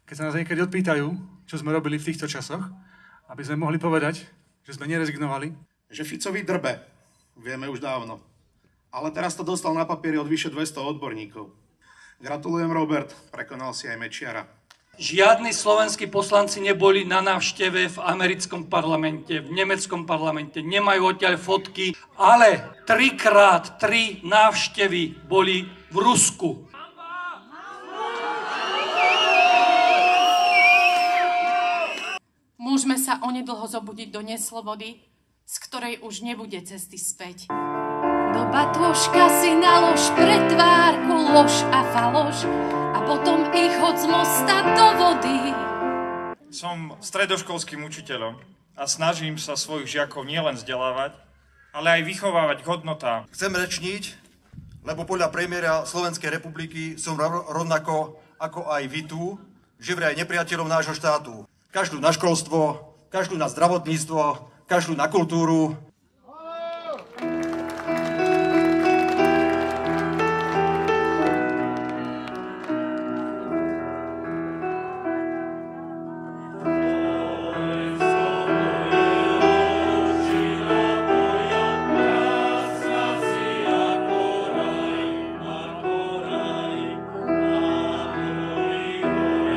keď sa nás niekedy odpýtajú, čo sme robili v týchto časoch, aby sme mohli povedať, že sme nerezignovali. Že Ficovi drbe, vieme už dávno. Ale teraz to dostal na papieri od vyše 200 odborníkov. Gratulujem, Robert, prekonal si aj Mečiara. Žiadni slovenskí poslanci neboli na návšteve v americkom parlamente, v nemeckom parlamente, nemajú odtiaľ fotky, ale 3x3 návštevy boli v Rusku. Môžeme sa onedlho zobudiť do neslobody, z ktorej už nebude cesty späť. Do batôžka si nalož pre tvárku lož a faloš a potom ich hoď z mosta do vody. Som stredoškolským učiteľom a snažím sa svojich žiakov nielen vzdelávať, ale aj vychovávať k hodnotám. Chcem rečniť, lebo podľa premiéra Slovenskej republiky som rovnako ako aj vy tu, že vraj nepriateľom nášho štátu. Každú na školstvo, každú na zdravotníctvo, každú na kultúru,